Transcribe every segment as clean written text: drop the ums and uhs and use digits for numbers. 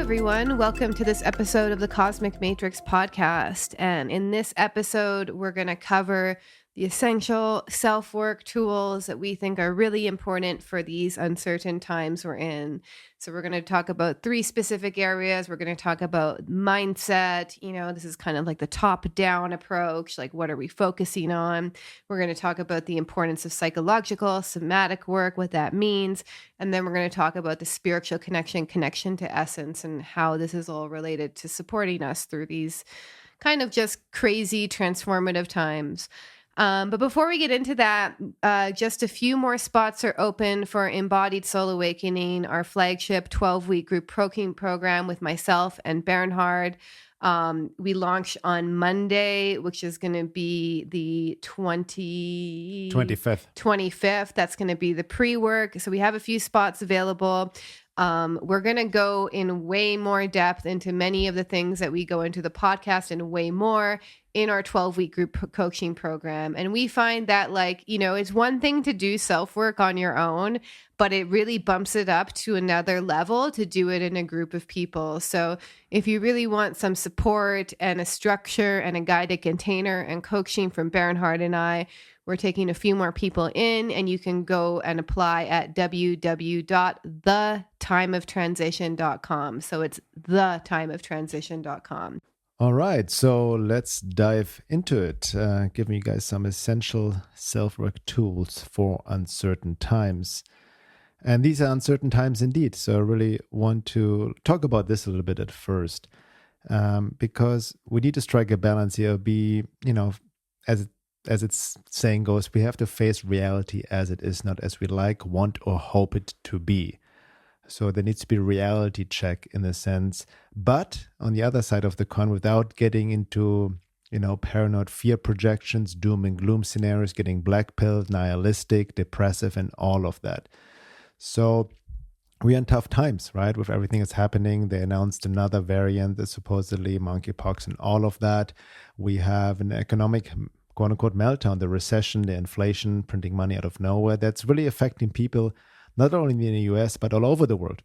everyone. Welcome to this episode of the Cosmic Matrix podcast. And in this episode, we're going to cover the essential self-work tools that we think are really important for these uncertain times we're in. So we're going to talk about 3 specific areas. We're going to talk about mindset. This is kind of like the top-down approach. Like, what are we focusing on? We're going to talk about the importance of psychological, somatic work, what that means. And then we're going to talk about the spiritual connection to essence, and how this is all related to supporting us through these kind of just crazy transformative times. But before we get into that, just a few more spots are open for Embodied Soul Awakening, our flagship 12-week group coaching program with myself and Bernhard. We launch on Monday, which is going to be the 25th. That's going to be the pre-work. So we have a few spots available. We're going to go in way more depth into many of the things that we go into the podcast and way more in our 12-week group coaching program. And we find that, it's one thing to do self-work on your own, but it really bumps it up to another level to do it in a group of people. So if you really want some support and a structure and a guided container and coaching from Bernhard and I, we're taking a few more people in, and you can go and apply at www.thetimeoftransition.com. So it's thetimeoftransition.com. All right, so let's dive into it, giving you guys some essential self-work tools for uncertain times. And these are uncertain times indeed. So I really want to talk about this a little bit at first, because we need to strike a balance here. As its saying goes, we have to face reality as it is, not as we like, want, or hope it to be. So there needs to be a reality check in a sense. But on the other side of the coin, without getting into, paranoid fear projections, doom and gloom scenarios, getting black-pilled, nihilistic, depressive, and all of that. So we're in tough times, right? With everything that's happening, they announced another variant that's supposedly monkeypox and all of that. We have an economic quote-unquote meltdown, the recession, the inflation, printing money out of nowhere. That's really affecting people, not only in the US, but all over the world.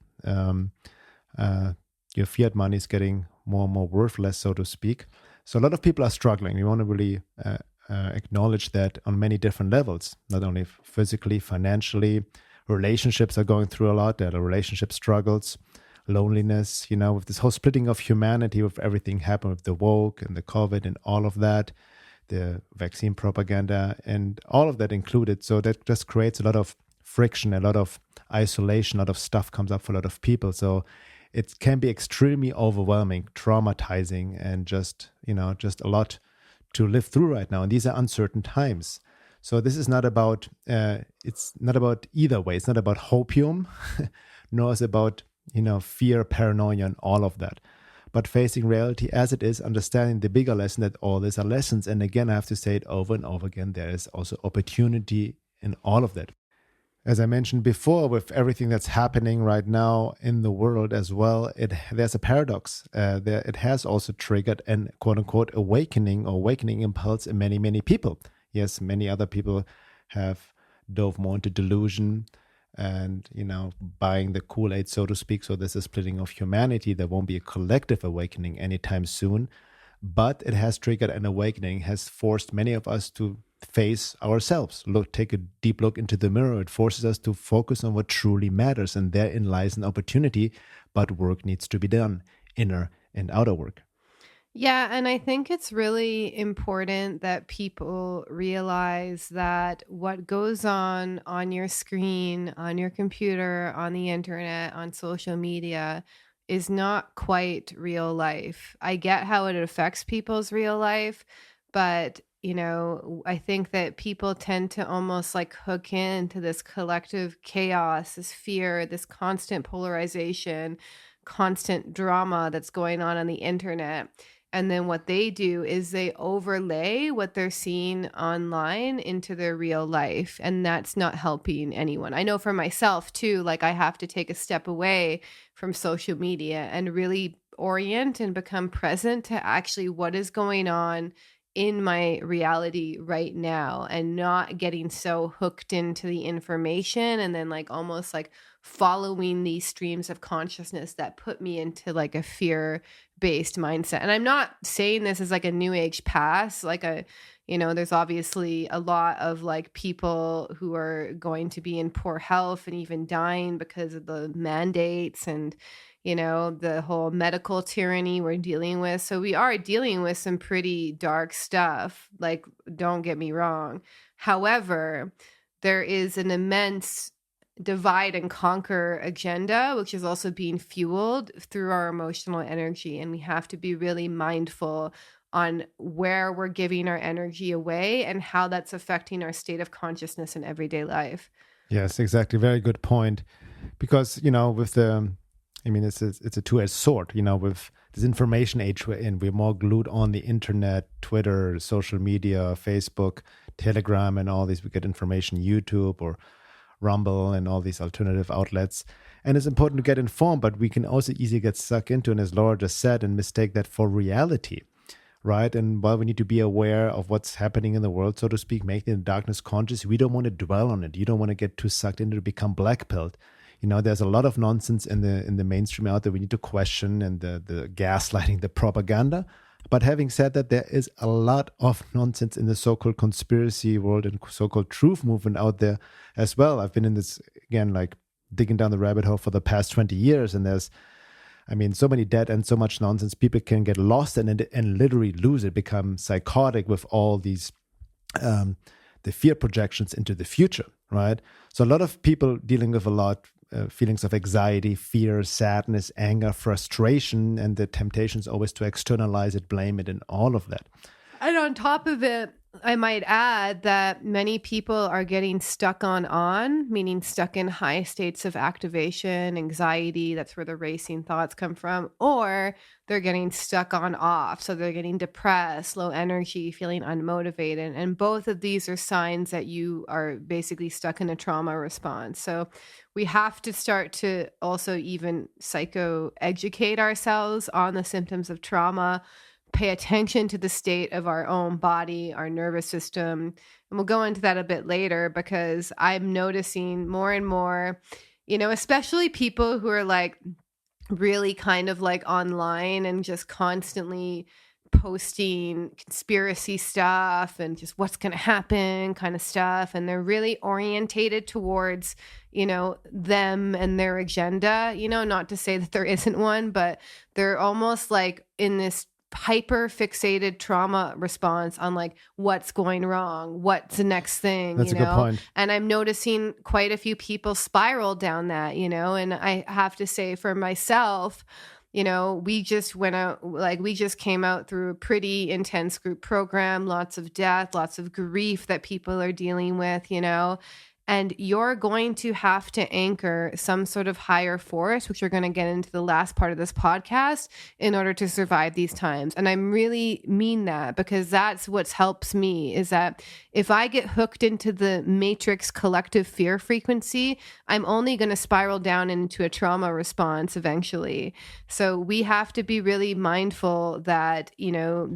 Your fiat money is getting more and more worthless, so to speak. So a lot of people are struggling. We want to really acknowledge that on many different levels, not only physically, financially. Relationships are going through a lot. There are relationship struggles, loneliness, with this whole splitting of humanity, with everything happened with the woke and the COVID and all of that, the vaccine propaganda and all of that included. So that just creates a lot of friction, a lot of isolation, a lot of stuff comes up for a lot of people. So it can be extremely overwhelming, traumatizing, and just a lot to live through right now. And these are uncertain times. So this is not about, it's not about either way. It's not about hopium, nor is it about, fear, paranoia, and all of that. But facing reality as it is, understanding the bigger lesson that all these are lessons. And again, I have to say it over and over again, there is also opportunity in all of that. As I mentioned before, with everything that's happening right now in the world as well, there's a paradox. It has also triggered an quote-unquote awakening impulse in many, many people. Yes, many other people have dove more into delusion and, buying the Kool-Aid, so to speak. So this is splitting of humanity. There won't be a collective awakening anytime soon, but it has triggered an awakening, has forced many of us to face ourselves, take a deep look into the mirror. It forces us to focus on what truly matters, and therein lies an opportunity, but work needs to be done, inner and outer work. Yeah, and I think it's really important that people realize that what goes on your screen, on your computer, on the internet, on social media is not quite real life. I get how it affects people's real life, but I think that people tend to almost hook into this collective chaos, this fear, this constant polarization, constant drama that's going on the internet. And then what they do is they overlay what they're seeing online into their real life. And that's not helping anyone. I know for myself too, I have to take a step away from social media and really orient and become present to actually what is going on in my reality right now and not getting so hooked into the information and then like almost like following these streams of consciousness that put me into like a fear-based mindset. And I'm not saying this as like a new age pass, like a, you know, there's obviously a lot of like people who are going to be in poor health and even dying because of the mandates and, you know, the whole medical tyranny we're dealing with. So we are dealing with some pretty dark stuff, like, don't get me wrong. However, there is an immense divide and conquer agenda, which is also being fueled through our emotional energy. And we have to be really mindful on where we're giving our energy away and how that's affecting our state of consciousness in everyday life. Yes, exactly. Very good point. Because, you know, with the, I mean, it's a two-edged sword, you know, with this information age we're in, we're more glued on the internet, Twitter, social media, Facebook, Telegram, and all these. We get information, YouTube or Rumble and all these alternative outlets. And it's important to get informed, but we can also easily get sucked into, and as Laura just said, and mistake that for reality, right? And while we need to be aware of what's happening in the world, so to speak, making the darkness conscious, we don't want to dwell on it. You don't want to get too sucked into it, become black-pilled. You know, there's a lot of nonsense in the mainstream out there we need to question, and the gaslighting, the propaganda. But having said that, there is a lot of nonsense in the so-called conspiracy world and so-called truth movement out there as well. I've been in this, again, like digging down the rabbit hole for the past 20 years. And there's, I mean, so many dead and so much nonsense. People can get lost and literally lose it, become psychotic with all these, the fear projections into the future, right? So a lot of people dealing with a lot feelings of anxiety, fear, sadness, anger, frustration, and the temptation is always to externalize it, blame it, and all of that. And on top of it, I might add that many people are getting stuck on, meaning stuck in high states of activation, anxiety. That's where the racing thoughts come from. Or they're getting stuck on off. So they're getting depressed, low energy, feeling unmotivated. And both of these are signs that you are basically stuck in a trauma response. So we have to start to also even psycho-educate ourselves on the symptoms of trauma, pay attention to the state of our own body, our nervous system. And we'll go into that a bit later, because I'm noticing more and more, you know, especially people who are like really kind of like online and just constantly posting conspiracy stuff and just what's going to happen kind of stuff. And they're really orientated towards, you know, them and their agenda, you know, not to say that there isn't one, but they're almost like in this hyper fixated trauma response on like what's going wrong, what's the next thing. That's you a know? good point. And I'm noticing quite a few people spiral down that, you know, and I have to say for myself, you know, we just went out, like we just came out through a pretty intense group program, lots of death, lots of grief that people are dealing with, you know. And you're going to have to anchor some sort of higher force, which we're going to get into the last part of this podcast, in order to survive these times. And I really mean that, because that's what helps me, is that if I get hooked into the matrix collective fear frequency, I'm only going to spiral down into a trauma response eventually. So we have to be really mindful that, you know,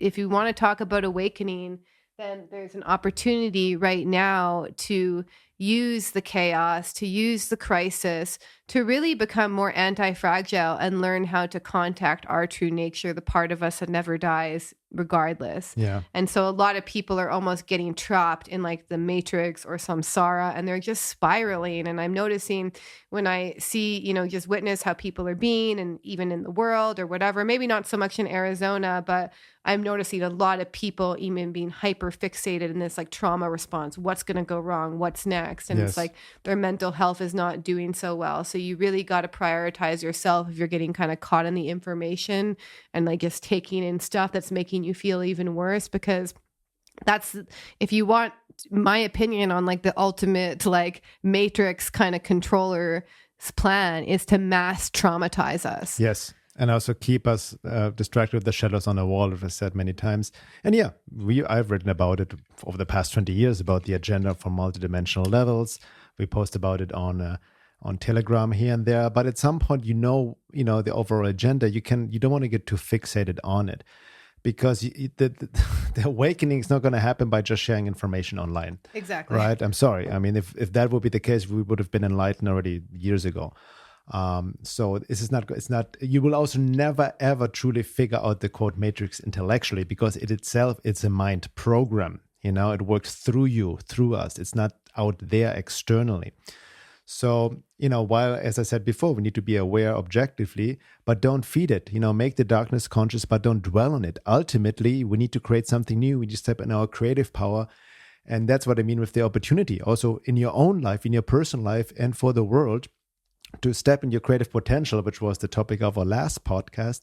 if you want to talk about awakening, then there's an opportunity right now to use the chaos, to use the crisis, to really become more anti-fragile and learn how to contact our true nature, the part of us that never dies regardless. Yeah. And so a lot of people are almost getting trapped in like the matrix or samsara, and they're just spiraling. And I'm noticing when I see, you know, just witness how people are being, and even in the world or whatever, maybe not so much in Arizona, but I'm noticing a lot of people even being hyper fixated in this like trauma response. What's going to go wrong? What's next? And Yes. It's like their mental health is not doing so well. So you really got to prioritize yourself if you're getting kind of caught in the information and like just taking in stuff that's making you feel even worse, because that's, if you want my opinion on like the ultimate like matrix kind of controller's plan, is to mass traumatize us. Yes. And also keep us distracted with the shadows on the wall, as I said many times. And yeah, I've written about it over the past 20 years, about the agenda for multidimensional levels. We post about it on Telegram here and there. But at some point, you know the overall agenda. You don't want to get too fixated on it. because the awakening is not going to happen by just sharing information online. Exactly. Right? I'm sorry. I mean, if that would be the case, we would have been enlightened already years ago. So this is not, it's not, you will also never, ever truly figure out the code matrix intellectually, because it itself, it's a mind program. It works through you, through us. It's not out there externally. So, while, as I said before, we need to be aware objectively, but don't feed it. Make the darkness conscious, but don't dwell on it. Ultimately, we need to create something new. We need to step in our creative power. And that's what I mean with the opportunity. Also in your own life, in your personal life, and for the world, to step in your creative potential, which was the topic of our last podcast,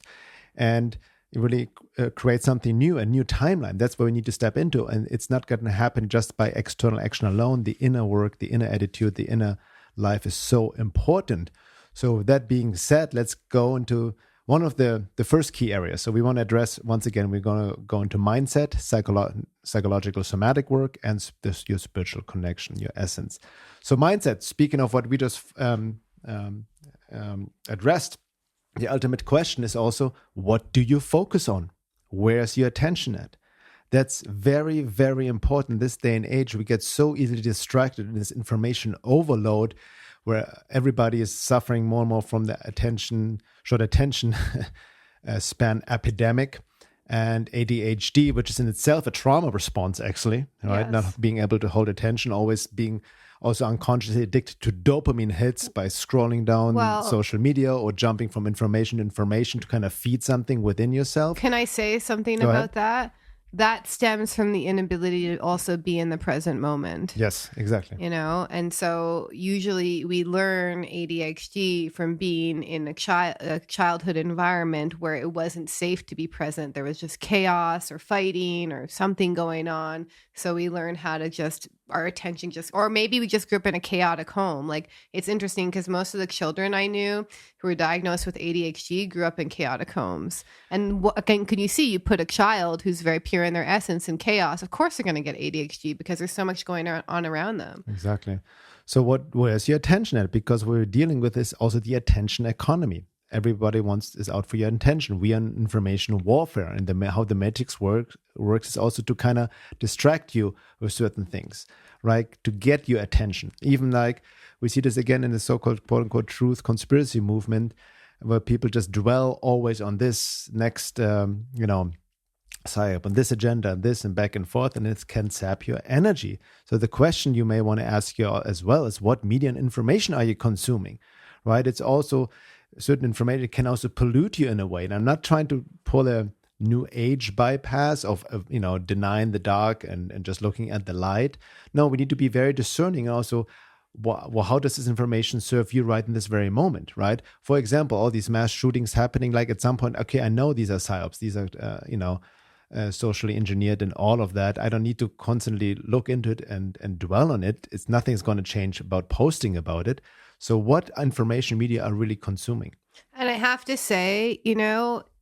and really create something new, a new timeline. That's where we need to step into. And it's not going to happen just by external action alone. The inner work, the inner attitude, the inner life is so important. So with that being said, let's go into one of the first key areas. So we want to address, once again, we're going to go into mindset, psychological somatic work, and your spiritual connection, your essence. So mindset, speaking of what we just addressed, the ultimate question is also, what do you focus on? Where's your attention at? That's very, very important. This day and age, we get so easily distracted in this information overload, where everybody is suffering more and more from the short attention span epidemic, and ADHD, which is in itself a trauma response, actually, right? Yes. Not being able to hold attention, always being also unconsciously addicted to dopamine hits by scrolling down social media or jumping from information to information to kind of feed something within yourself. Can I say something Go about ahead. that? That stems from the inability to also be in the present moment. Yes, exactly. And so usually we learn ADHD from being in a childhood environment where it wasn't safe to be present. There was just chaos or fighting or something going on. So we learn how to our attention or maybe we just grew up in a chaotic home. Like, it's interesting because most of the children I knew who were diagnosed with ADHD grew up in chaotic homes. And again, can you see, you put a child who's very pure in their essence in chaos, of course they're going to get ADHD because there's so much going on around them. Exactly. So where's your attention at? Because we're dealing with this also the attention economy. Everybody is out for your attention. We are in information warfare, and how the matrix works is also to kind of distract you with certain things, right? To get your attention. Even like we see this again in the so-called quote-unquote truth conspiracy movement, where people just dwell always on this next, psyop, on this agenda, and this, and back and forth, and it can sap your energy. So the question you may want to ask you as well is, what media and information are you consuming, right? It's also certain information can also pollute you in a way. And I'm not trying to pull a new age bypass of denying the dark and just looking at the light. No, we need to be very discerning. And also, how does this information serve you right in this very moment, right? For example, all these mass shootings happening, like at some point, okay, I know these are psyops, these are, socially engineered and all of that. I don't need to constantly look into it and dwell on it. Nothing's going to change about posting about it. So what information media are really consuming? And I have to say,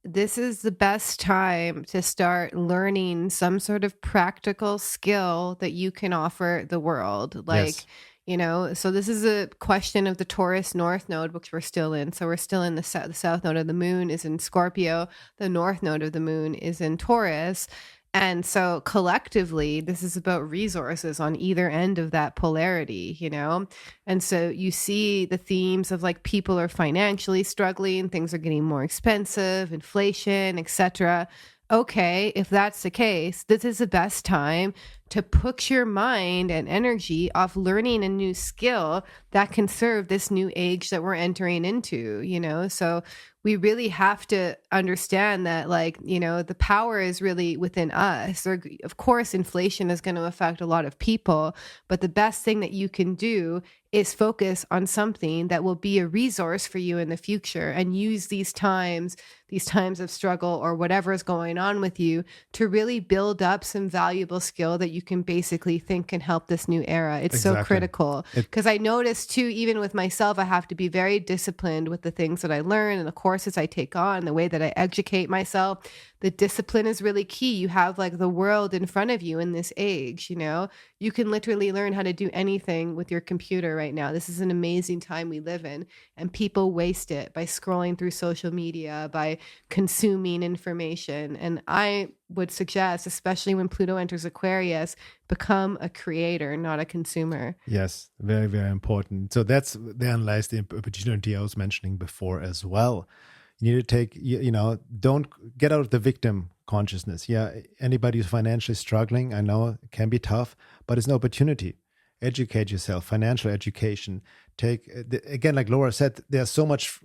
this is the best time to start learning some sort of practical skill that you can offer the world. Like, Yes. So this is a question of the Taurus North Node, which we're still in. So we're still in the South Node of the Moon is in Scorpio. The North Node of the Moon is in Taurus. And so collectively, this is about resources on either end of that polarity, And so you see the themes of like people are financially struggling, things are getting more expensive, inflation, etc. Okay, if that's the case, this is the best time to put your mind and energy off learning a new skill that can serve this new age that we're entering into, So we really have to understand that, the power is really within us. Of course, inflation is going to affect a lot of people, but the best thing that you can do is focus on something that will be a resource for you in the future, and use these times of struggle or whatever is going on with you to really build up some valuable skill that you can basically think can help this new era. It's Exactly. so critical, because I noticed too, even with myself, I have to be very disciplined with the things that I learn and the courses I take on, the way that I educate myself. The discipline is really key. You have like the world in front of you in this age, you can literally learn how to do anything with your computer right now. This is an amazing time we live in, and people waste it by scrolling through social media, by by consuming information. And I would suggest, especially when Pluto enters Aquarius, become a creator, not a consumer. Yes, very, very important. So therein lies the opportunity I was mentioning before as well. You need to take, don't get out of the victim consciousness. Yeah, anybody who's financially struggling, I know it can be tough, but it's an opportunity. Educate yourself, financial education. Again, like Laura said, there's so much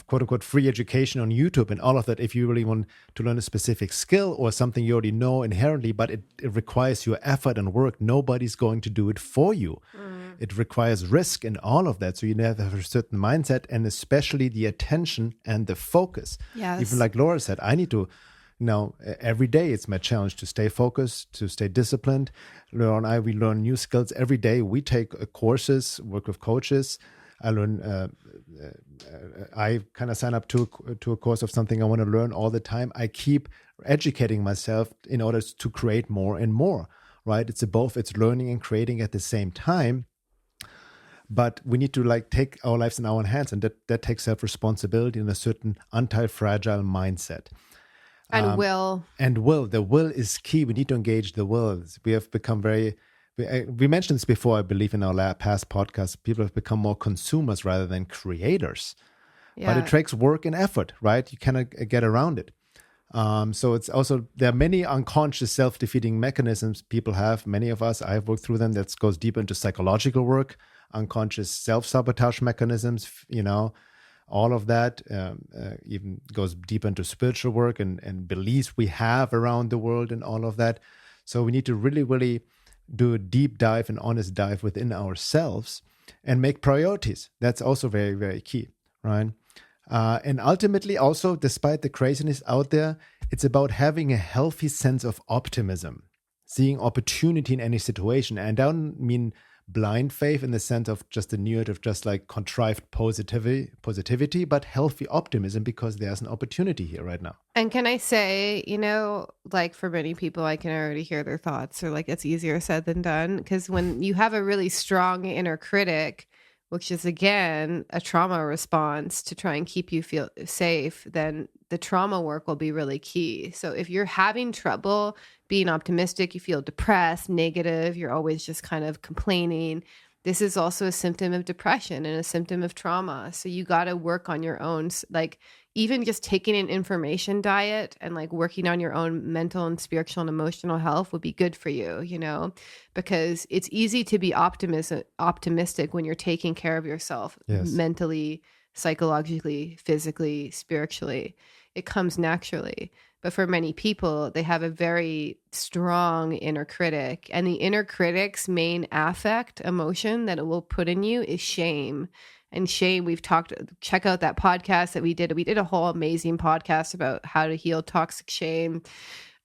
quote unquote free education on YouTube and all of that. If you really want to learn a specific skill or something you already know inherently, but it requires your effort and work, nobody's going to do it for you. It requires risk and all of that. So you have to have a certain mindset, and especially the attention and the focus. Yes. Even like Laura said, I need to, every day it's my challenge to stay focused, to stay disciplined. Laura and we learn new skills every day. We take courses, work with coaches. I learn, I kind of sign up to a course of something I want to learn all the time. I keep educating myself in order to create more and more, right? It's learning and creating at the same time. But we need to take our lives in our own hands, and that takes self-responsibility and a certain anti-fragile mindset. And will. And will. The will is key. We need to engage the will. We have become we mentioned this before, I believe, in our past podcast. People have become more consumers rather than creators. Yeah. But it takes work and effort, right? You cannot get around it. So it's also, there are many unconscious self-defeating mechanisms people have. Many of us, I've worked through them. That goes deep into psychological work, unconscious self-sabotage mechanisms, all of that even goes deep into spiritual work and beliefs we have around the world and all of that. So we need to really, really do a deep dive and honest dive within ourselves and make priorities. That's also very, very key, right? And ultimately also, despite the craziness out there, it's about having a healthy sense of optimism, seeing opportunity in any situation. And I don't mean blind faith in the sense of just the narrative, just like contrived positivity, but healthy optimism, because there's an opportunity here right now. And can I say, for many people, I can already hear their thoughts, or it's easier said than done. Because when you have a really strong inner critic, which is, again, a trauma response to try and keep you feel safe, then the trauma work will be really key. So if you're having trouble being optimistic, you feel depressed, negative, you're always just kind of complaining, this is also a symptom of depression and a symptom of trauma. So you got to work on your own, even just taking an information diet and working on your own mental and spiritual and emotional health would be good for you, because it's easy to be optimistic when you're taking care of yourself. Yes. Mentally, psychologically, physically, spiritually. It comes naturally. But for many people, they have a very strong inner critic. And the inner critic's main affect, emotion that it will put in you is shame. And shame, check out that podcast that we did. We did a whole amazing podcast about how to heal toxic shame.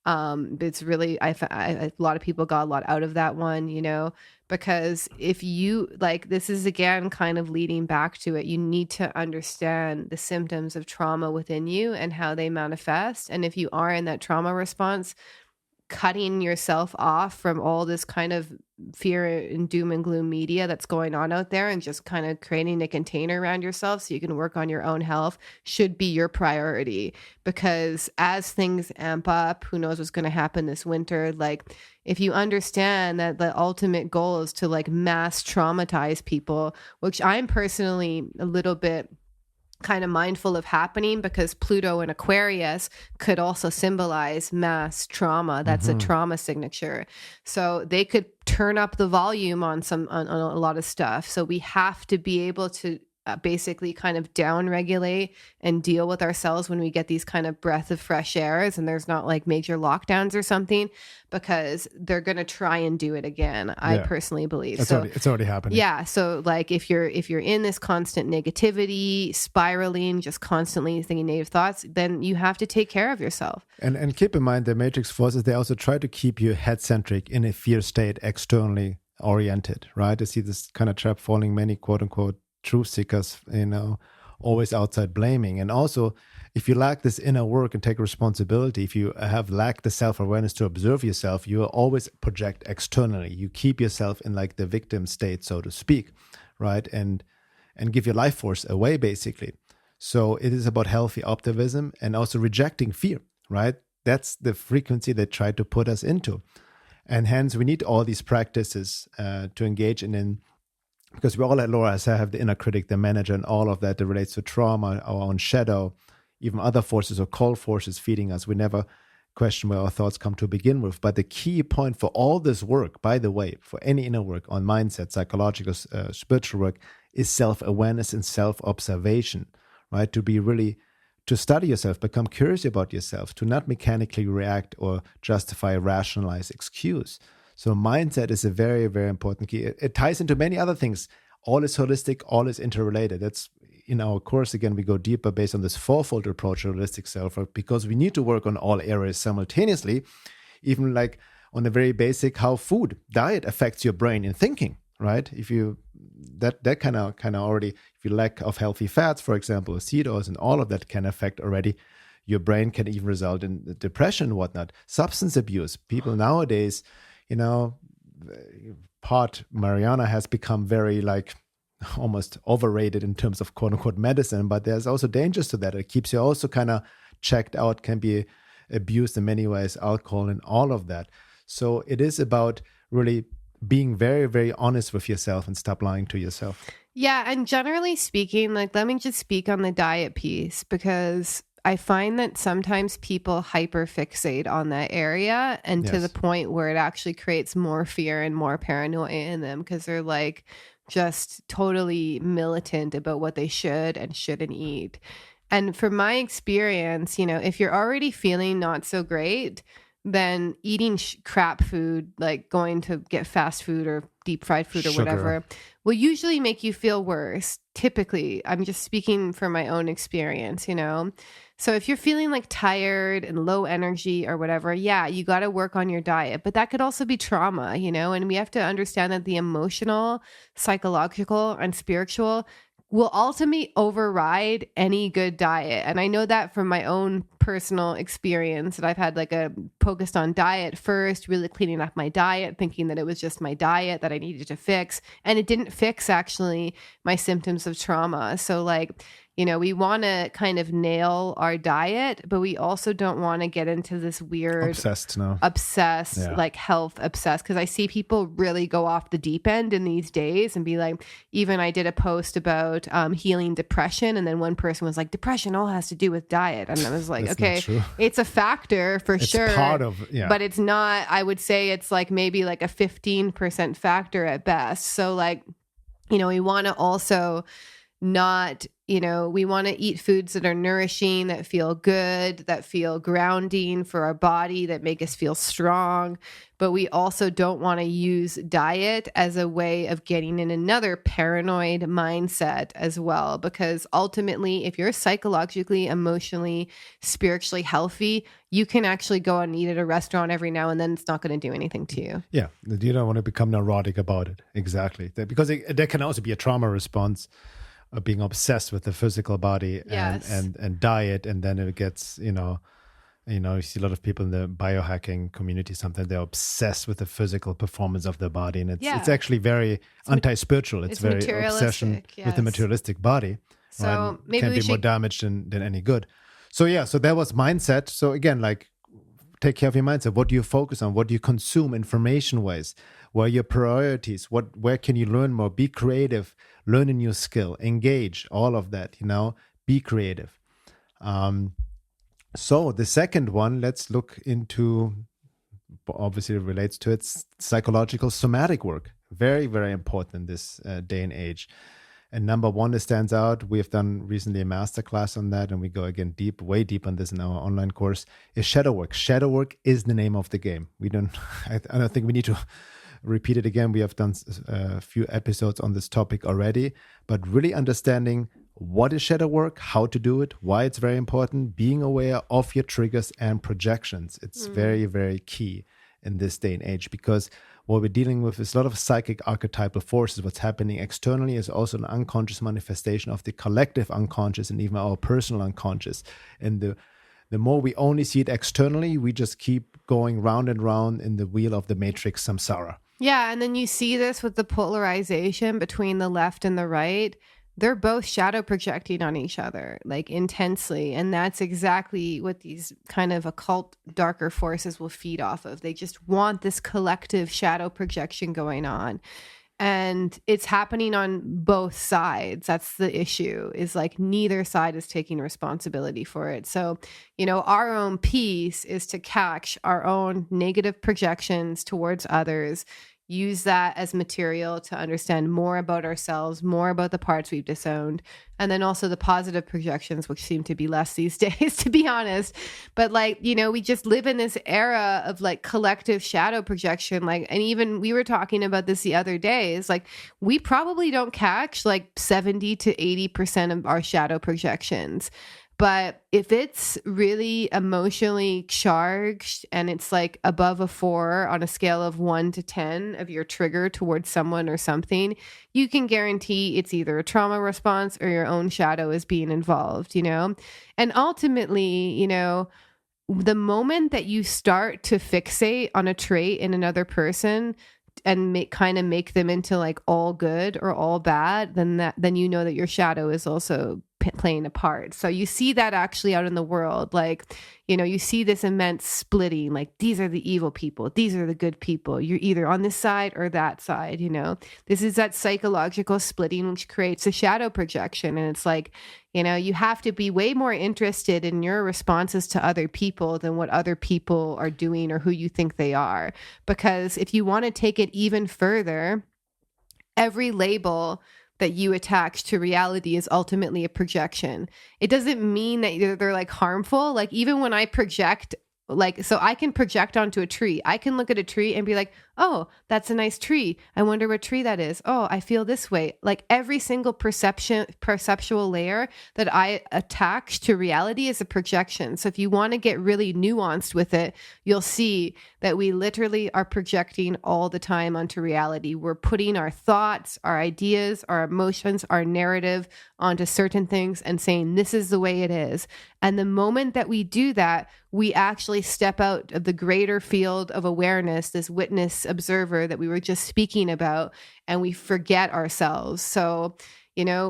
It's really, a lot of people got a lot out of that one, because if you, this is again kind of leading back to it, you need to understand the symptoms of trauma within you and how they manifest. And if you are in that trauma response, cutting yourself off from all this kind of fear and doom and gloom media that's going on out there and just kind of creating a container around yourself so you can work on your own health should be your priority. Because as things amp up, who knows what's going to happen this winter, if you understand that the ultimate goal is to mass traumatize people, which I'm personally a little bit kind of mindful of happening, because Pluto in Aquarius could also symbolize mass trauma. That's a trauma signature. So they could turn up the volume on a lot of stuff. So we have to be able to basically kind of down regulate and deal with ourselves when we get these kind of breath of fresh airs and there's not major lockdowns or something, because they're going to try and do it again. I personally believe it's already happening. Yeah. So if you're in this constant negativity, spiraling, just constantly thinking negative thoughts, then you have to take care of yourself. And keep in mind, the matrix forces, they also try to keep you head centric in a fear state, externally oriented, right? I see this kind of trap falling many quote unquote truth seekers, always outside blaming. And also, if you lack this inner work and take responsibility, if you have lacked the self-awareness to observe yourself, you will always project externally. You keep yourself in the victim state, so to speak, right? And give your life force away, basically. So it is about healthy optimism and also rejecting fear, right? That's the frequency they try to put us into. And hence, we need all these practices to engage in, because we all at Laura have the inner critic, the manager, and all of that relates to trauma, our own shadow, even other forces or cold forces feeding us. We never question where our thoughts come to begin with. But the key point for all this work, by the way, for any inner work on mindset, psychological, spiritual work, is self-awareness and self-observation, right? To study yourself, become curious about yourself, to not mechanically react or justify, rationalize, excuse. So mindset is a very, very important key. It ties into many other things. All is holistic, all is interrelated. That's in our course, again, we go deeper based on this fourfold approach to holistic self-work, because we need to work on all areas simultaneously, even like on the very basic, how food, diet affects your brain in thinking, right? If you, that kind of already, if you lack of healthy fats, for example, seed oils and all of that can affect already your brain, can even result in depression and whatnot. Substance abuse. People nowadays, pot marijuana has become very almost overrated in terms of quote unquote medicine, but there's also dangers to that. It keeps you also kind of checked out, can be abused in many ways, alcohol and all of that. So it is about really being very, very honest with yourself and stop lying to yourself. Yeah. And generally speaking, let me just speak on the diet piece, because I find that sometimes people hyperfixate on that area, and to the point where it actually creates more fear and more paranoia in them, because they're just totally militant about what they should and shouldn't eat. And from my experience, if you're already feeling not so great, then eating crap food, like going to get fast food or deep fried food or whatever, will usually make you feel worse. Typically, I'm just speaking from my own experience, So if you're feeling tired and low energy or whatever, yeah, you got to work on your diet. But that could also be trauma, and we have to understand that the emotional, psychological, and spiritual will ultimately override any good diet. And I know that from my own personal experience, that I've had focused on diet first, really cleaning up my diet, thinking that it was just my diet that I needed to fix. And it didn't fix actually my symptoms of trauma. So we want to kind of nail our diet, but we also don't want to get into this weird obsessed, health obsessed. Because I see people really go off the deep end in these days and be even I did a post about healing depression, and then one person was like, depression all has to do with diet. And I was like, okay, it's a factor for sure. It's part of, but it's not, I would say it's maybe a 15% factor at best. So we want to also not, we want to eat foods that are nourishing, that feel good, that feel grounding for our body, that make us feel strong. But we also don't want to use diet as a way of getting in another paranoid mindset as well. Because ultimately, if you're psychologically, emotionally, spiritually healthy, you can actually go and eat at a restaurant every now and then. It's not going to do anything to you. Yeah, you don't want to become neurotic about it. Exactly. Because there can also be a trauma response of being obsessed with the physical body and diet, and then it gets, you see a lot of people in the biohacking community, sometimes they're obsessed with the physical performance of the body, and it's actually very anti-spiritual. It's very obsession with the materialistic body. So maybe can be more damage than any good. So that was mindset. So again, take care of your mindset. What do you focus on? What do you consume information-wise? What are your priorities? Where can you learn more? Be creative. Learn a new skill. Engage. All of that, be creative. So the second one, let's look into, obviously it relates to its psychological somatic work. Very, very important in this day and age. And number one that stands out, we have done recently a masterclass on that, and we go again way deep on this in our online course, is shadow work. Shadow work is the name of the game. I don't think we need to repeat it again. We have done a few episodes on this topic already, but really understanding what is shadow work, how to do it, why it's very important, being aware of your triggers and projections. It's very, very key in this day and age, because what we're dealing with is a lot of psychic archetypal forces. What's happening externally is also an unconscious manifestation of the collective unconscious and even our personal unconscious. And the more we only see it externally, we just keep going round and round in the wheel of the matrix samsara. Yeah, and then you see this with the polarization between the left and the right. they're both shadow projecting on each other, like intensely. And that's exactly what these kind of occult darker forces will feed off of. They just want this collective shadow projection going on. And it's happening on both sides. That's the issue, is like neither side is taking responsibility for it. So, our own piece is to catch our own negative projections towards others, use that as material to understand more about ourselves, more about the parts we've disowned, and then also the positive projections, which seem to be less these days, to be honest. But we just live in this era of like collective shadow projection. And even we were talking about this the other day, is like, we probably don't catch like 70 to 80% of our shadow projections. But if it's really emotionally charged and it's like above a 4 on a scale of 1 to 10 of your trigger towards someone or something, you can guarantee it's either a trauma response or your own shadow is being involved, And ultimately, the moment that you start to fixate on a trait in another person and make them into like all good or all bad, then you know that your shadow is also playing a part. So you see that actually out in the world, you see this immense splitting, like these are the evil people, these are the good people, you're either on this side or that side. This is that psychological splitting which creates a shadow projection. And it's like, you have to be way more interested in your responses to other people than what other people are doing or who you think they are. Because if you want to take it even further, every label that you attach to reality is ultimately a projection. It doesn't mean that they're like harmful. Like even when I project, so I can project onto a tree. I can look at a tree and be like, oh, that's a nice tree. I wonder what tree that is. Oh, I feel this way. Like every single perceptual layer that I attach to reality is a projection. So if you want to get really nuanced with it, you'll see that we literally are projecting all the time onto reality. We're putting our thoughts, our ideas, our emotions, our narrative onto certain things and saying, this is the way it is. And the moment that we do that, we actually step out of the greater field of awareness, this witness observer that we were just speaking about, and we forget ourselves. So,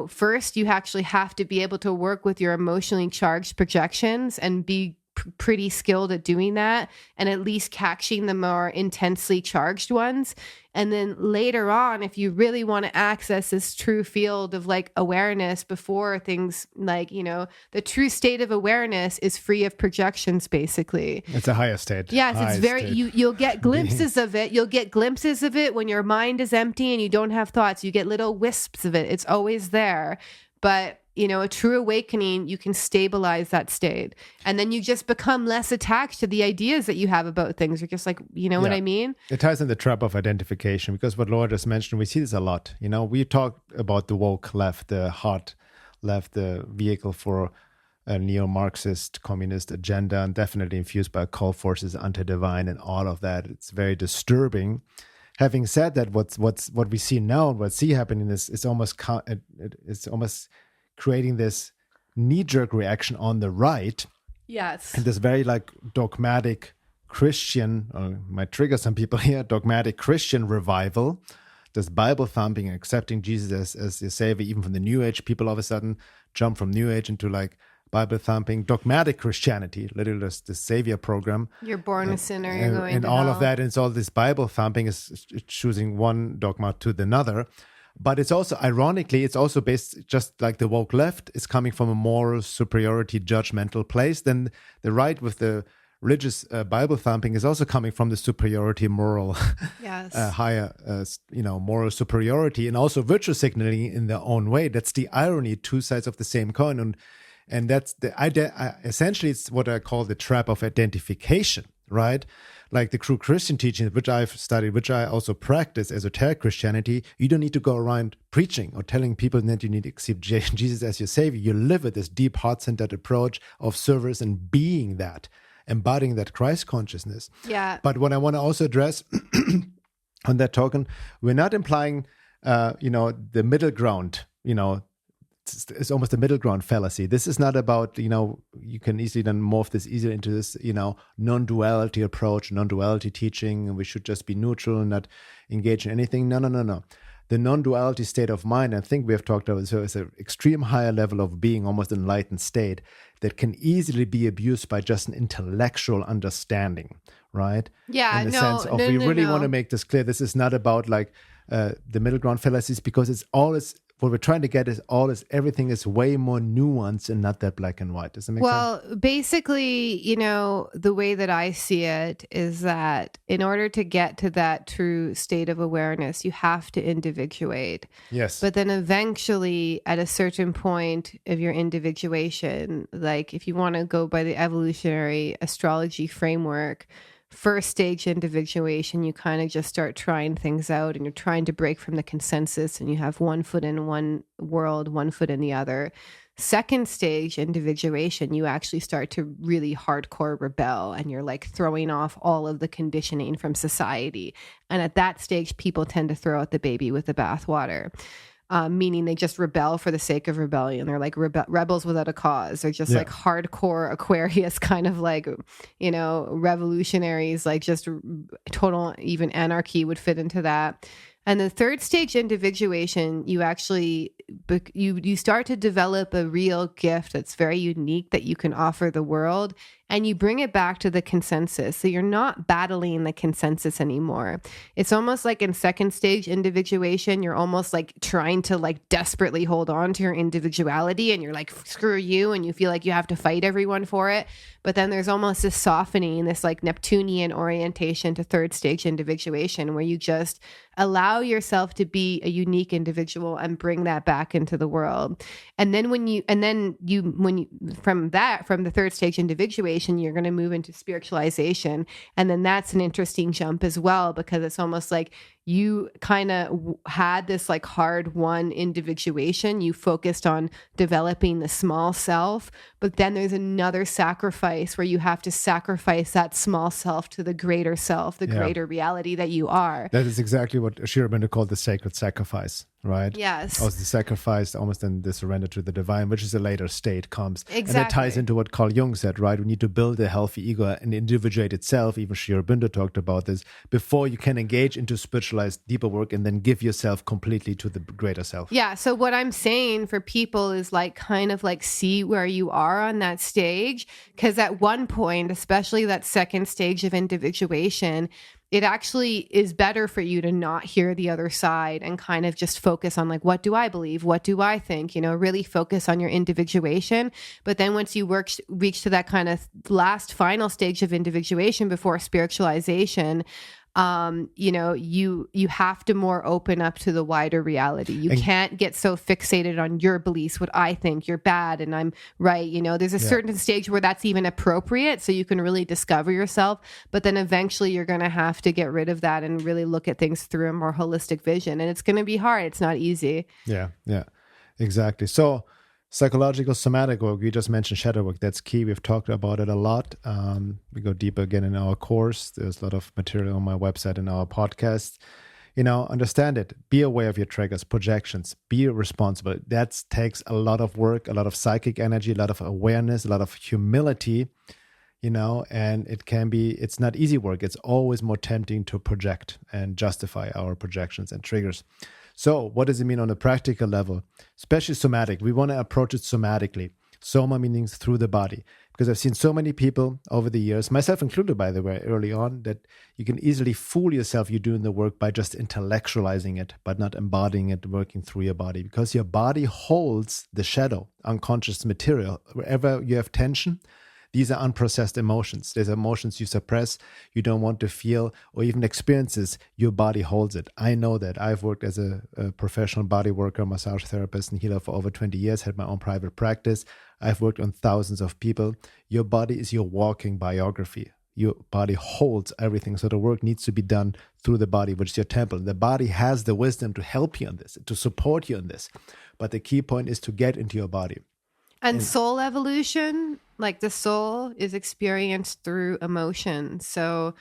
first you actually have to be able to work with your emotionally charged projections and be pretty skilled at doing that, and at least catching the more intensely charged ones. And then later on, if you really want to access this true field of like awareness before things like, the true state of awareness is free of projections, basically. It's a higher state. Yes, it's very, you'll get glimpses of it. You'll get glimpses of it when your mind is empty and you don't have thoughts. You get little wisps of it. It's always there. But a true awakening, you can stabilize that state. And then you just become less attached to the ideas that you have about things. You're just like, what I mean? It ties in the trap of identification, because what Laura just mentioned, we see this a lot. We talk about the woke left, the hard left, the vehicle for a neo-Marxist communist agenda, and definitely infused by occult forces, anti-divine, and all of that. It's very disturbing. Having said that, what we see now and what we see happening is it's almost creating this knee-jerk reaction on the right. Yes. And this very like dogmatic Christian, might trigger some people here, dogmatic Christian revival, this Bible thumping, accepting Jesus as the savior, even from the New Age. People all of a sudden jump from New Age into like Bible thumping, dogmatic Christianity, literally the savior program. You're born a sinner, you're going and to all hell. of that. And it's all this Bible thumping is choosing one dogma to another. But it's also, ironically, it's also based, just like the woke left is coming from a moral superiority, judgmental place. Then the right with the religious Bible thumping is also coming from the superiority, moral, yes. higher, moral superiority, and also virtue signaling in their own way. That's the irony, two sides of the same coin. And that's essentially it's what I call the trap of identification, right? Like the true Christian teachings, which I've studied, which I also practice, esoteric Christianity, you don't need to go around preaching or telling people that you need to accept Jesus as your savior. You live with this deep, heart-centered approach of service and being that, embodying that Christ consciousness. Yeah. But what I want to also address on that token, we're not implying, the middle ground, it's almost a middle ground fallacy. This is not about, you can easily then morph this easily into this, non-duality approach, non-duality teaching, and we should just be neutral and not engage in anything. No. the non-duality state of mind, I think we have talked about, so it's an extreme higher level of being, almost enlightened state that can easily be abused by just an intellectual understanding, right? Yeah, In the no, sense of, no, we no, really want to no. make this clear. This is not about like the middle ground fallacies, because it's always, what we're trying to get is everything is way more nuanced and not that black and white. Does that make sense? Well, basically, the way that I see it is that in order to get to that true state of awareness, you have to individuate. Yes. But then eventually, at a certain point of your individuation, like if you want to go by the evolutionary astrology framework, first stage individuation, you kind of just start trying things out and you're trying to break from the consensus and you have one foot in one world, one foot in the other. Second stage individuation, you actually start to really hardcore rebel and you're like throwing off all of the conditioning from society. And at that stage, people tend to throw out the baby with the bathwater. Meaning they just rebel for the sake of rebellion. They're like rebels without a cause. They're just like hardcore Aquarius kind of like, revolutionaries, like just total, even anarchy would fit into that. And the third stage individuation, you actually, you start to develop a real gift that's very unique that you can offer the world, and you bring it back to the consensus. So you're not battling the consensus anymore. It's almost like in second stage individuation, you're almost like trying to like desperately hold on to your individuality and you're like, screw you. And you feel like you have to fight everyone for it. But then there's almost this softening, this like Neptunian orientation to third stage individuation where you just allow yourself to be a unique individual and bring that back into the world. And then from the third stage individuation, you're going to move into spiritualization. And then that's an interesting jump as well, because it's almost like you kind of had this like hard won individuation. You focused on developing the small self, but then there's another sacrifice where you have to sacrifice that small self to the greater self, the greater reality that you are. That is exactly what Shirabindu called the sacred sacrifice, right? Yes. Also the sacrifice, almost in the surrender to the divine, which is a later state comes. Exactly. And that ties into what Carl Jung said, right? We need to build a healthy ego and individuate itself. Even Shirabindu talked about this before you can engage into spiritualized deeper work and then give yourself completely to the greater self. Yeah. So what I'm saying for people is like kind of like see where you are on that stage. Because at one point, especially that second stage of individuation, it actually is better for you to not hear the other side and kind of just focus on like, what do I believe? What do I think? Really focus on your individuation. But then once you reach to that kind of last final stage of individuation before spiritualization, you have to more open up to the wider reality. You can't get so fixated on your beliefs, what I think, you're bad and I'm right. There's a certain stage where that's even appropriate, so you can really discover yourself. But then eventually you're going to have to get rid of that and really look at things through a more holistic vision. And it's going to be hard. It's not easy. Yeah, exactly. So psychological somatic work, we just mentioned shadow work. That's key. We've talked about it a lot. We go deeper again in our course. There's a lot of material on my website and our podcast. Understand it. Be aware of your triggers, projections. Be responsible. That takes a lot of work, a lot of psychic energy, a lot of awareness, a lot of humility, and it's not easy work. It's always more tempting to project and justify our projections and triggers. So what does it mean on a practical level, especially somatic? We want to approach it somatically. Soma meaning through the body, because I've seen so many people over the years, myself included, by the way, early on, that you can easily fool yourself you're doing the work by just intellectualizing it, but not embodying it, working through your body, because your body holds the shadow, unconscious material. Wherever you have tension, these are unprocessed emotions. There's emotions you suppress, you don't want to feel, or even experiences, your body holds it. I know that. I've worked as a professional body worker, massage therapist, and healer for over 20 years, had my own private practice. I've worked on thousands of people. Your body is your walking biography. Your body holds everything. So the work needs to be done through the body, which is your temple. The body has the wisdom to help you on this, to support you on this. But the key point is to get into your body. And soul evolution, like the soul is experienced through emotion. So,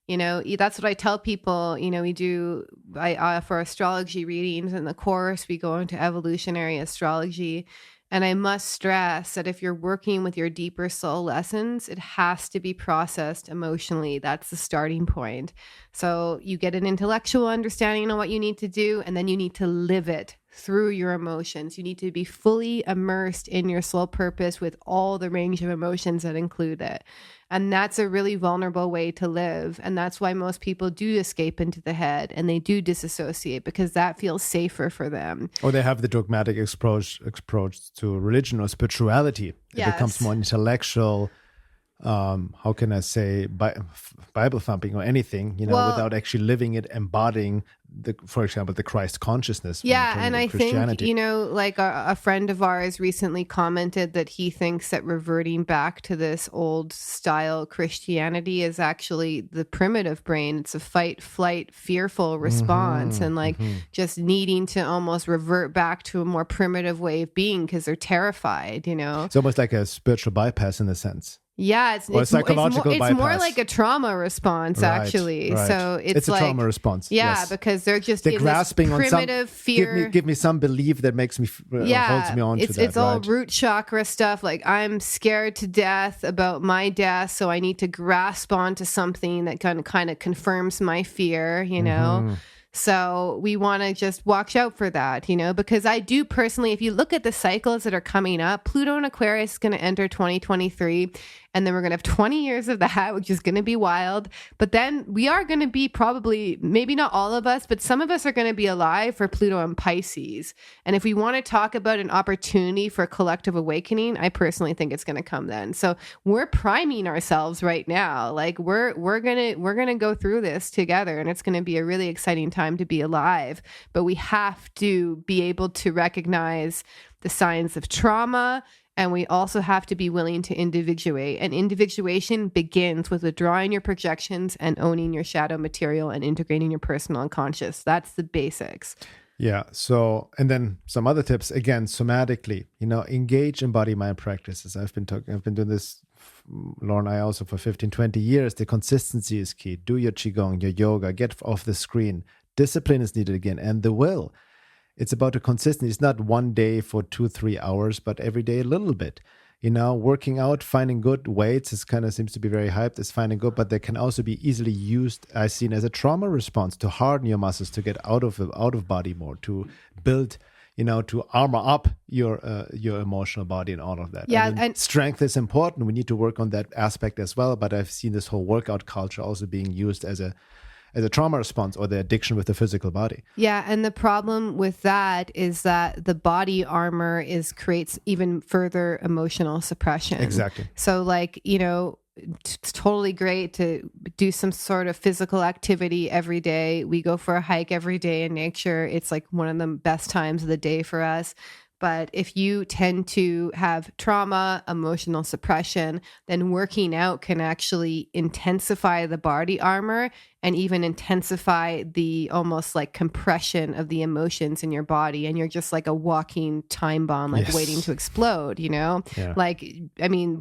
that's what I tell people. I offer astrology readings in the course. We go into evolutionary astrology. And I must stress that if you're working with your deeper soul lessons, it has to be processed emotionally. That's the starting point. So you get an intellectual understanding of what you need to do, and then you need to live it through your emotions. You need to be fully immersed in your soul purpose with all the range of emotions that include it. And that's a really vulnerable way to live. And that's why most people do escape into the head and they do disassociate, because that feels safer for them. Or they have the dogmatic approach to religion or spirituality. It becomes more intellectual. How can I say, Bible thumping or anything, without actually living it, embodying for example, the Christ consciousness. Yeah, and I think, like a friend of ours recently commented that he thinks that reverting back to this old style Christianity is actually the primitive brain. It's a fight, flight, fearful response, and just needing to almost revert back to a more primitive way of being because they're terrified, It's almost like a spiritual bypass in a sense. Yeah, it's more like a trauma response, actually. Right. So it's like a trauma response. Yeah, yes. Because they're grasping on primitive fear. Give me some belief that makes me holds me on to that. It's all root chakra stuff. Like, I'm scared to death about my death, so I need to grasp onto something that kind of confirms my fear. So we want to just watch out for that, because I do personally, if you look at the cycles that are coming up, Pluto and Aquarius is going to enter 2023. And then we're going to have 20 years of that, which is going to be wild. But then we are going to be probably, maybe not all of us, but some of us are going to be alive for Pluto and Pisces. And if we want to talk about an opportunity for collective awakening, I personally think it's going to come then. So we're priming ourselves right now. Like we're going to go through this together, and it's going to be a really exciting time to be alive. But we have to be able to recognize the signs of trauma. And we also have to be willing to individuate. And individuation begins with withdrawing your projections and owning your shadow material and integrating your personal unconscious. That's the basics. Yeah. So, and then some other tips, again, somatically, engage in body mind practices. I've been doing this, Laura and I also, for 15, 20 years. The consistency is key. Do your Qigong, your yoga, get off the screen. Discipline is needed again, and the will. It's about a consistency. It's not one day for 2-3 hours, but every day a little bit. Working out, finding good weights is kind of seems to be very hyped. It's finding good, but they can also be easily used, I've seen, as a trauma response to harden your muscles, to get out of body more, to build, to armor up your emotional body and all of that. Yeah, and strength is important. We need to work on that aspect as well. But I've seen this whole workout culture also being used as a trauma response, or the addiction with the physical body. Yeah, and the problem with that is that the body armor creates even further emotional suppression. Exactly. So it's totally great to do some sort of physical activity every day. We go for a hike every day in nature. It's like one of the best times of the day for us. But if you tend to have trauma, emotional suppression, then working out can actually intensify the body armor and even intensify the almost like compression of the emotions in your body. And you're just like a walking time bomb, waiting to explode, Yeah. Like, I mean,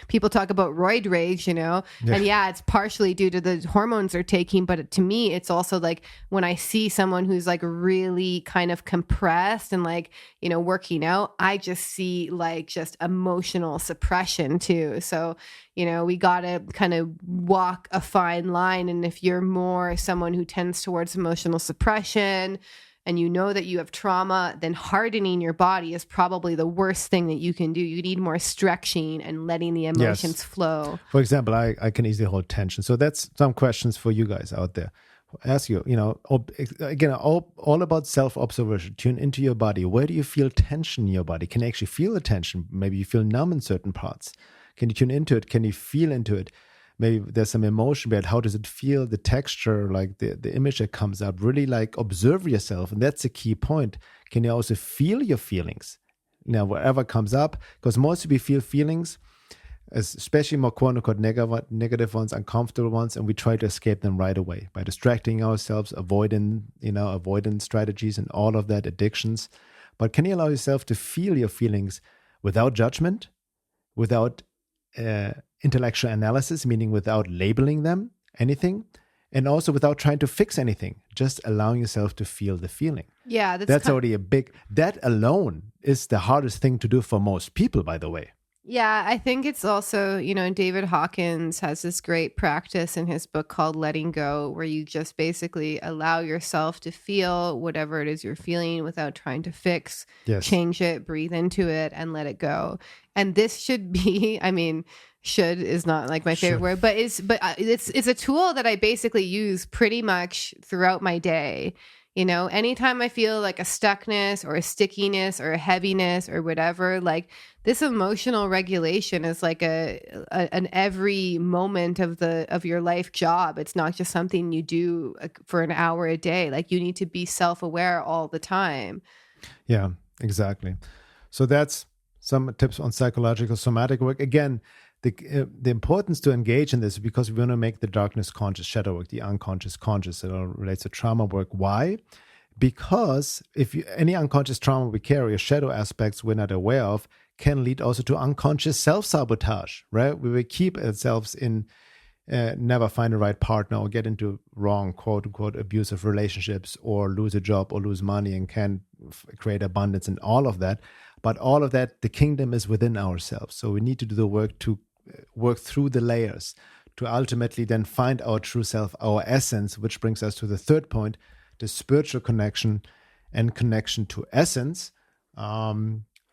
people talk about roid rage, and it's partially due to the hormones they're taking. But to me, it's also like when I see someone who's like really kind of compressed and like, working out, I just see like just emotional suppression too. So, we got to kind of walk a fine line. And if you're more someone who tends towards emotional suppression and that you have trauma, then hardening your body is probably the worst thing that you can do. You need more stretching and letting the emotions flow. For example, I can easily hold tension. So that's some questions for you guys out there. Ask you, again, all about self-observation. Tune into your body. Where do you feel tension in your body? Can you actually feel the tension? Maybe you feel numb in certain parts. Can you tune into it? Can you feel into it? Maybe there's some emotion behind. How does it feel? The texture, like the image that comes up. Really like observe yourself. And that's a key point. Can you also feel your feelings? Whatever comes up. Because most of you feel feelings, especially more quote-unquote negative ones, uncomfortable ones, and we try to escape them right away by distracting ourselves, avoidance strategies and all of that, addictions. But can you allow yourself to feel your feelings without judgment, without intellectual analysis, meaning without labeling them, anything, and also without trying to fix anything, just allowing yourself to feel the feeling? Yeah, That's already that alone is the hardest thing to do for most people, by the way. Yeah, I think it's also, David Hawkins has this great practice in his book called Letting Go, where you just basically allow yourself to feel whatever it is you're feeling without trying to fix, change it, breathe into it, and let it go. And this should be, should is not like my favorite word, but it's a tool that I basically use pretty much throughout my day. Anytime I feel like a stuckness or a stickiness or a heaviness or whatever, like this emotional regulation is like an every moment of your life job. It's not just something you do for an hour a day. Like you need to be self-aware all the time. Yeah, exactly. So that's some tips on psychological somatic work. Again, the importance to engage in this, because we want to make the darkness conscious, shadow work, the unconscious conscious. It all relates to trauma work. Why? Because any unconscious trauma we carry, or shadow aspects we're not aware of, can lead also to unconscious self-sabotage, right? We will keep ourselves in, never find the right partner, or get into wrong, quote unquote, abusive relationships, or lose a job, or lose money, and can create abundance and all of that. But all of that, the kingdom is within ourselves. So we need to do the work to work through the layers to ultimately then find our true self, our essence, which brings us to the third point, the spiritual connection and connection to essence.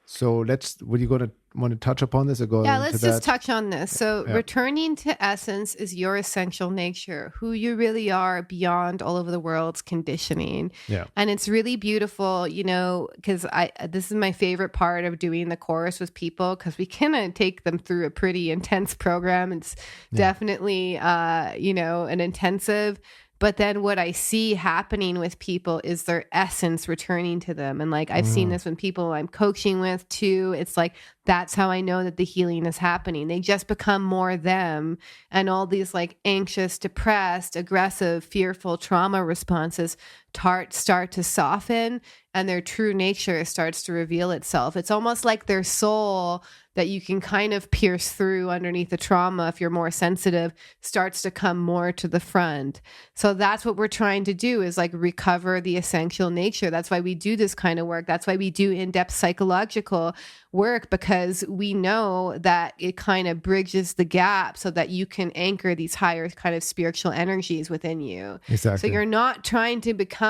So were you going to want to touch upon this or go into that? Yeah, let's just touch on this. So returning to essence is your essential nature, who you really are beyond all over the world's conditioning. Yeah. And it's really beautiful, because this is my favorite part of doing the course with people, because we kind of take them through a pretty intense program. It's definitely, an intensive. But then what I see happening with people is their essence returning to them. And like, I've seen this when people I'm coaching with too. It's like, that's how I know that the healing is happening. They just become more them. And all these like anxious, depressed, aggressive, fearful trauma responses start to soften, and their true nature starts to reveal itself. It's almost like their soul that you can kind of pierce through underneath the trauma, if you're more sensitive, starts to come more to the front. So that's what we're trying to do, is like recover the essential nature. That's why we do this kind of work. That's why we do in-depth psychological work, because we know that it kind of bridges the gap so that you can anchor these higher kind of spiritual energies within you. Exactly. So you're not trying to become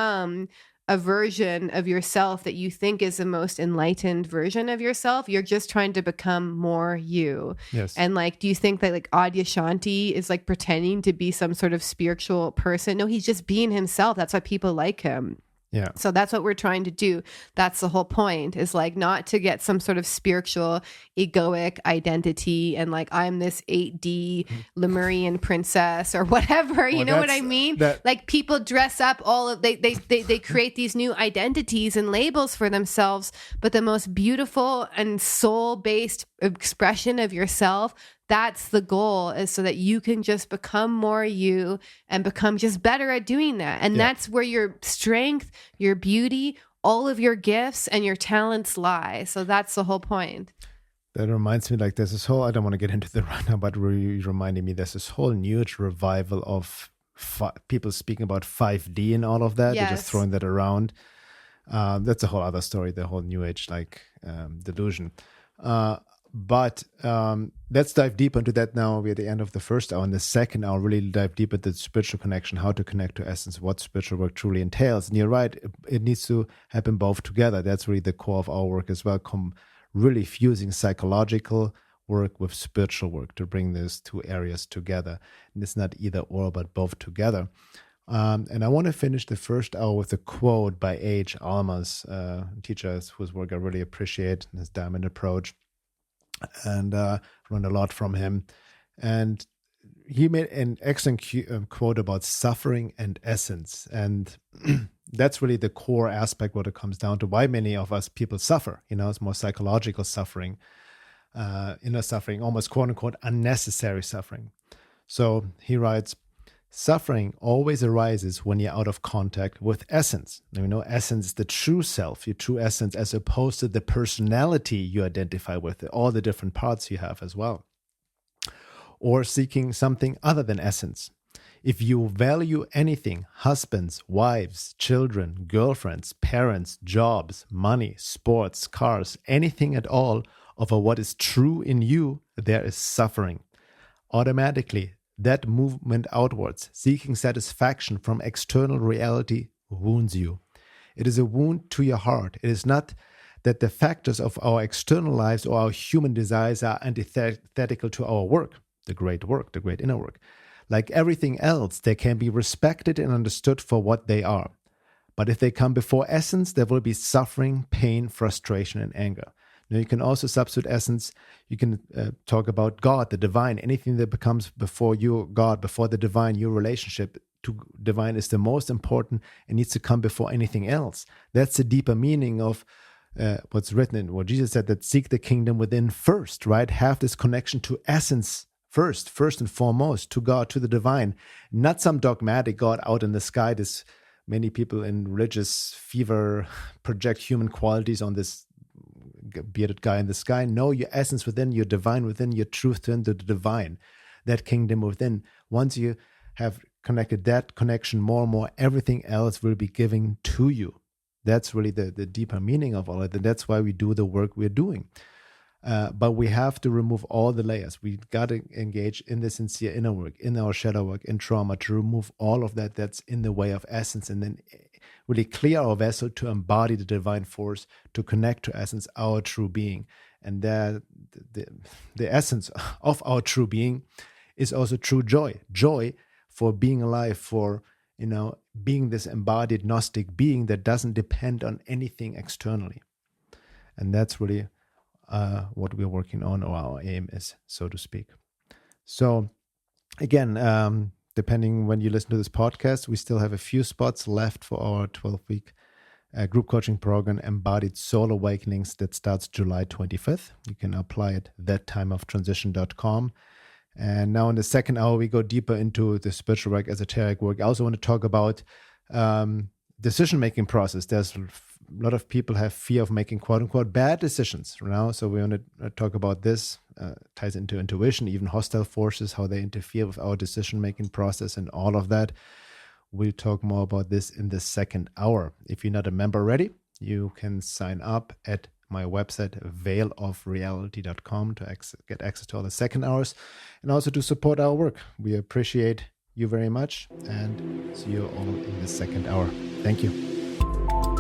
a version of yourself that you think is the most enlightened version of yourself. You're just trying to become more you. Yes. And like, do you think that like Adyashanti is like pretending to be some sort of spiritual person? No, he's just being himself. That's why people like him. Yeah. So that's what we're trying to do. That's the whole point, is like not to get some sort of spiritual egoic identity and like, I'm this 8D Lemurian princess or whatever, you know what I mean? Like people dress up they create these new identities and labels for themselves, but the most beautiful and soul-based expression of yourself, that's the goal, is so that you can just become more you and become just better at doing that. And that's where your strength, your beauty, all of your gifts and your talents lie. So that's the whole point. That reminds me, like there's this whole, I don't want to get into the right now, but really reminding me, there's this whole new age revival of people speaking about 5D and all of that. Yes. They're just throwing that around. That's a whole other story, the whole new age delusion. But let's dive deep into that now. We're at the end of the first hour. In the second hour, really dive deep into the spiritual connection, how to connect to essence, what spiritual work truly entails. And you're right, it needs to happen both together. That's really the core of our work as well, really fusing psychological work with spiritual work to bring these two areas together. And it's not either or, but both together. And I want to finish the first hour with a quote by A.H. Alma's, teacher whose work I really appreciate, his diamond approach. And learned a lot from him. And he made an excellent quote about suffering and essence. And that's really the core aspect, what it comes down to, why many of us people suffer. It's more psychological suffering, inner suffering, almost quote unquote unnecessary suffering. So he writes, suffering always arises when you're out of contact with essence. Essence is the true self, your true essence, as opposed to the personality you identify with, all the different parts you have as well. Or seeking something other than essence. If you value anything, husbands, wives, children, girlfriends, parents, jobs, money, sports, cars, anything at all over what is true in you, there is suffering. Automatically, that movement outwards, seeking satisfaction from external reality, wounds you. It is a wound to your heart. It is not that the factors of our external lives or our human desires are antithetical to our work, the great inner work. Like everything else, they can be respected and understood for what they are. But if they come before essence, there will be suffering, pain, frustration, and anger. Now, you can also substitute essence. You can talk about God, the divine, anything that becomes before you, God, before the divine, your relationship to divine is the most important and needs to come before anything else. That's the deeper meaning of what's written in what Jesus said, that seek the kingdom within first, right? Have this connection to essence first and foremost, to God, to the divine, not some dogmatic God out in the sky. This many people in religious fever project human qualities on this bearded guy in the sky. No, your essence within, your divine within, your truth within, the divine, that kingdom within. Once you have connected that connection more and more, everything else will be given to you. That's really the deeper meaning of all of it. And that's why we do the work we're doing. But we have to remove all the layers. We got to engage in the sincere inner work, in our shadow work, in trauma, to remove all of that that's in the way of essence, and then really clear our vessel to embody the divine force, to connect to essence, our true being. And that the essence of our true being is also true joy. Joy for being alive, for being this embodied Gnostic being that doesn't depend on anything externally. And that's really what we're working on, or our aim is, so to speak. So again, depending when you listen to this podcast, we still have a few spots left for our 12-week group coaching program, Embodied Soul Awakenings, that starts July 25th. You can apply at thattimeoftransition.com. And now in the second hour, we go deeper into the spiritual work, esoteric work. I also want to talk about decision-making process. There's a lot of people have fear of making quote-unquote bad decisions, so we want to talk about this. Ties into intuition, even hostile forces, how they interfere with our decision-making process and all of that. We'll talk more about this in the second hour. If you're not a member already, you can sign up at my website, veilofreality.com, to get access to all the second hours and also to support our work. We appreciate you very much, and see you all in the second hour. Thank you.